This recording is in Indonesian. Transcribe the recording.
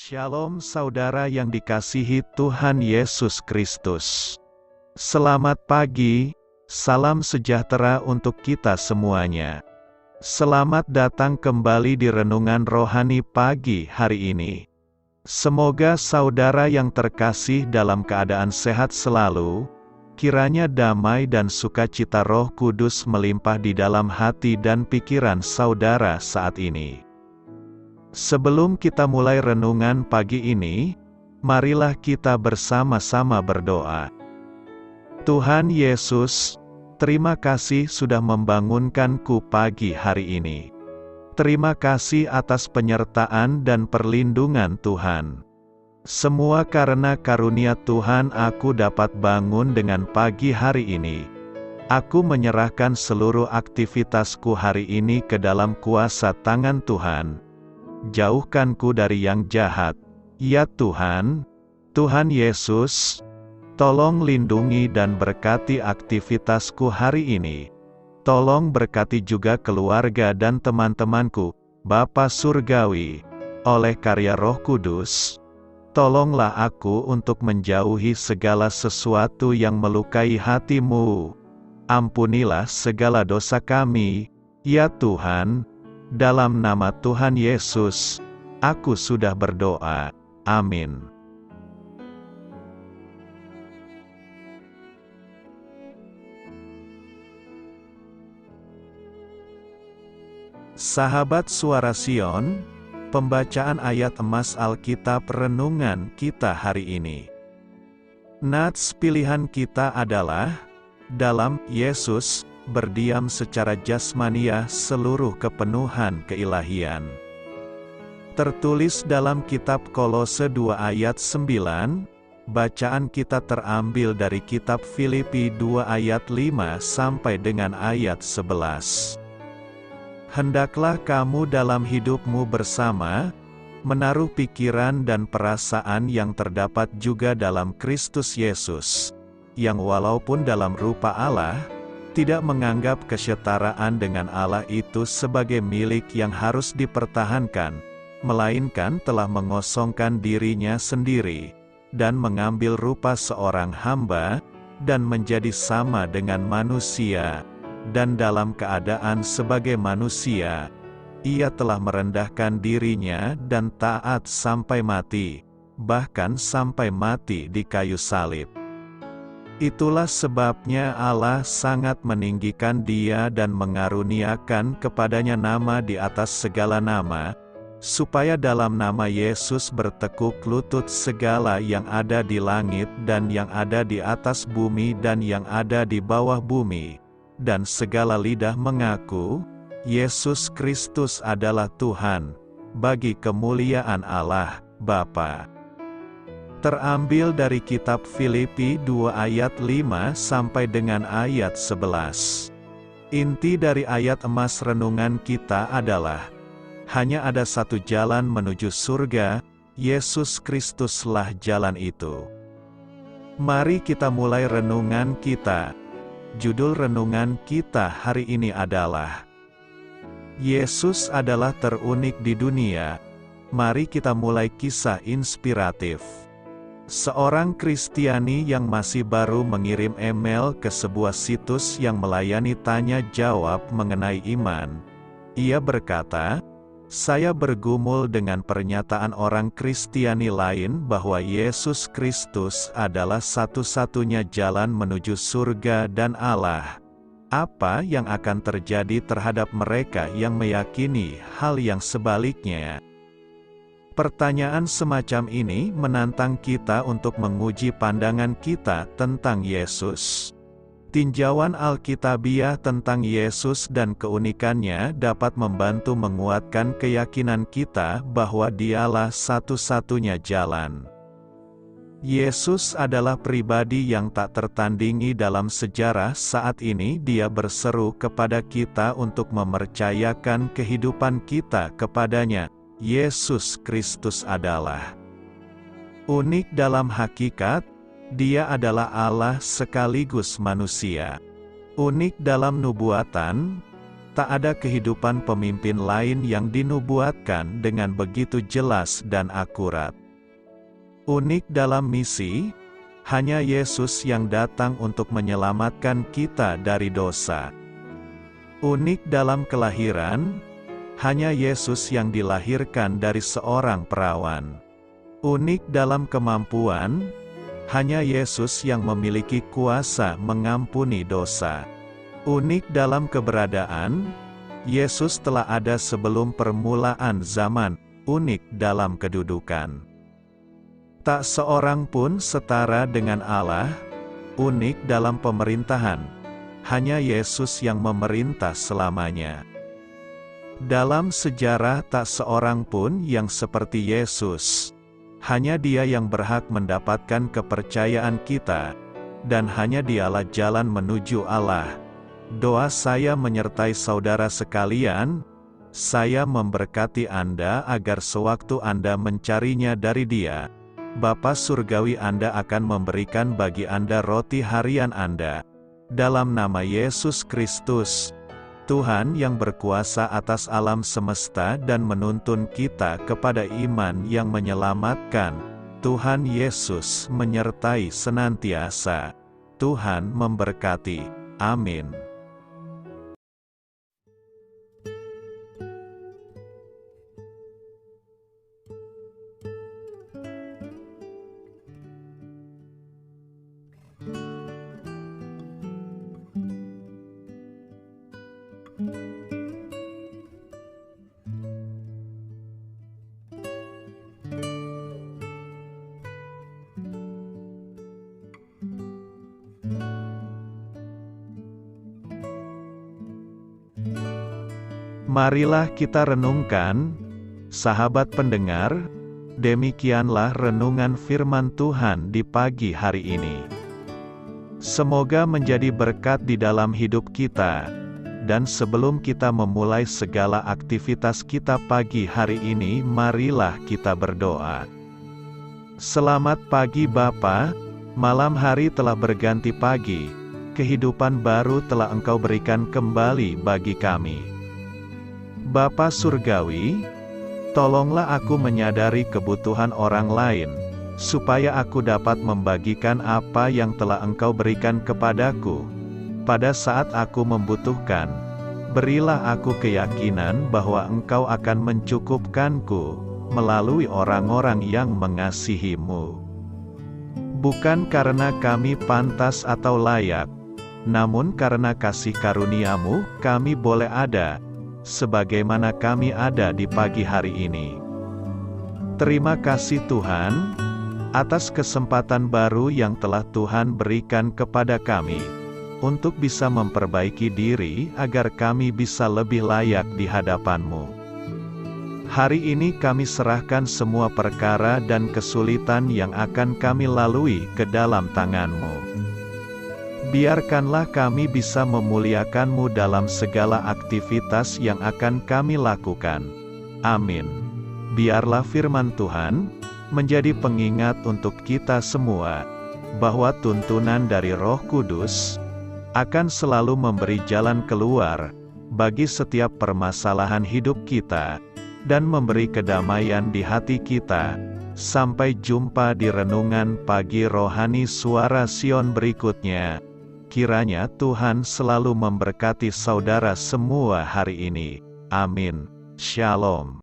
Shalom saudara yang dikasihi Tuhan Yesus Kristus. Selamat pagi, salam sejahtera untuk kita semuanya. Selamat datang kembali di Renungan Rohani pagi hari ini. Semoga saudara yang terkasih dalam keadaan sehat selalu, kiranya damai dan sukacita Roh Kudus melimpah di dalam hati dan pikiran saudara saat ini. Sebelum kita mulai renungan pagi ini, marilah kita bersama-sama berdoa. Tuhan Yesus, terima kasih sudah membangunkanku pagi hari ini. Terima kasih atas penyertaan dan perlindungan Tuhan. Semua karena karunia Tuhan aku dapat bangun dengan pagi hari ini. Aku menyerahkan seluruh aktivitasku hari ini ke dalam kuasa tangan Tuhan. Jauhkanku dari yang jahat, ya Tuhan. Tuhan Yesus, tolong lindungi dan berkati aktivitasku hari ini. Tolong berkati juga keluarga dan teman-temanku, Bapa Surgawi, oleh karya Roh Kudus. Tolonglah aku untuk menjauhi segala sesuatu yang melukai hati-Mu. Ampunilah segala dosa kami, ya Tuhan. Dalam nama Tuhan Yesus, aku sudah berdoa. Amin. Sahabat Suara Sion, pembacaan ayat emas Alkitab renungan kita hari ini. Nats pilihan kita adalah, dalam Yesus, berdiam secara jasmania seluruh kepenuhan keilahian. Tertulis dalam kitab Kolose 2 ayat 9, bacaan kita terambil dari kitab Filipi 2 ayat 5 sampai dengan ayat 11. Hendaklah kamu dalam hidupmu bersama, menaruh pikiran dan perasaan yang terdapat juga dalam Kristus Yesus, yang walaupun dalam rupa Allah, tidak menganggap kesetaraan dengan Allah itu sebagai milik yang harus dipertahankan, melainkan telah mengosongkan dirinya sendiri, dan mengambil rupa seorang hamba, dan menjadi sama dengan manusia, dan dalam keadaan sebagai manusia, ia telah merendahkan dirinya dan taat sampai mati, bahkan sampai mati di kayu salib. Itulah sebabnya Allah sangat meninggikan Dia dan mengaruniakan kepadanya nama di atas segala nama, supaya dalam nama Yesus bertekuk lutut segala yang ada di langit dan yang ada di atas bumi dan yang ada di bawah bumi, dan segala lidah mengaku, Yesus Kristus adalah Tuhan, bagi kemuliaan Allah, Bapa. Terambil dari kitab Filipi 2 ayat 5 sampai dengan ayat 11. Inti dari ayat emas renungan kita adalah, hanya ada satu jalan menuju surga, Yesus Kristuslah jalan itu. Mari kita mulai renungan kita. Judul renungan kita hari ini adalah, Yesus adalah terunik di dunia. Mari kita mulai kisah inspiratif. Seorang Kristiani yang masih baru mengirim email ke sebuah situs yang melayani tanya jawab mengenai iman. Ia berkata, "Saya bergumul dengan pernyataan orang Kristiani lain bahwa Yesus Kristus adalah satu-satunya jalan menuju surga dan Allah. Apa yang akan terjadi terhadap mereka yang meyakini hal yang sebaliknya?" Pertanyaan semacam ini menantang kita untuk menguji pandangan kita tentang Yesus. Tinjauan Alkitabiah tentang Yesus dan keunikannya dapat membantu menguatkan keyakinan kita bahwa Dialah satu-satunya jalan. Yesus adalah pribadi yang tak tertandingi dalam sejarah. Saat ini Dia berseru kepada kita untuk mempercayakan kehidupan kita kepadanya. Yesus Kristus adalah unik dalam hakikat. Dia adalah Allah sekaligus manusia. Unik dalam nubuatan. Tak ada kehidupan pemimpin lain yang dinubuatkan dengan begitu jelas dan akurat. Unik dalam misi, hanya Yesus yang datang untuk menyelamatkan kita dari dosa. Unik dalam kelahiran, hanya Yesus yang dilahirkan dari seorang perawan. Unik dalam kemampuan, hanya Yesus yang memiliki kuasa mengampuni dosa. Unik dalam keberadaan, Yesus telah ada sebelum permulaan zaman. Unik dalam kedudukan, tak seorang pun setara dengan Allah. Unik dalam pemerintahan, hanya Yesus yang memerintah selamanya. Dalam sejarah tak seorang pun yang seperti Yesus. Hanya Dia yang berhak mendapatkan kepercayaan kita, dan hanya Dialah jalan menuju Allah. Doa saya menyertai saudara sekalian. Saya memberkati Anda agar sewaktu Anda mencarinya dari Dia, Bapa Surgawi Anda akan memberikan bagi Anda roti harian Anda. Dalam nama Yesus Kristus, Tuhan yang berkuasa atas alam semesta dan menuntun kita kepada iman yang menyelamatkan, Tuhan Yesus menyertai senantiasa. Tuhan memberkati. Amin. Marilah kita renungkan, sahabat pendengar, demikianlah renungan firman Tuhan di pagi hari ini. Semoga menjadi berkat di dalam hidup kita, dan sebelum kita memulai segala aktivitas kita pagi hari ini, marilah kita berdoa. Selamat pagi Bapa, malam hari telah berganti pagi, kehidupan baru telah Engkau berikan kembali bagi kami. Bapa Surgawi, tolonglah aku menyadari kebutuhan orang lain, supaya aku dapat membagikan apa yang telah Engkau berikan kepadaku. Pada saat aku membutuhkan, berilah aku keyakinan bahwa Engkau akan mencukupkanku, melalui orang-orang yang mengasihi-Mu. Bukan karena kami pantas atau layak, namun karena kasih karunia-Mu, kami boleh ada, sebagaimana kami ada di pagi hari ini. Terima kasih Tuhan, atas kesempatan baru yang telah Tuhan berikan kepada kami, untuk bisa memperbaiki diri agar kami bisa lebih layak di hadapan-Mu. Hari ini kami serahkan semua perkara dan kesulitan yang akan kami lalui ke dalam tangan-Mu. Biarkanlah kami bisa memuliakan-Mu dalam segala aktivitas yang akan kami lakukan. Amin. Biarlah firman Tuhan menjadi pengingat untuk kita semua, bahwa tuntunan dari Roh Kudus akan selalu memberi jalan keluar bagi setiap permasalahan hidup kita, dan memberi kedamaian di hati kita. Sampai jumpa di renungan pagi rohani Suara Sion berikutnya. Kiranya Tuhan selalu memberkati saudara semua hari ini. Amin. Shalom.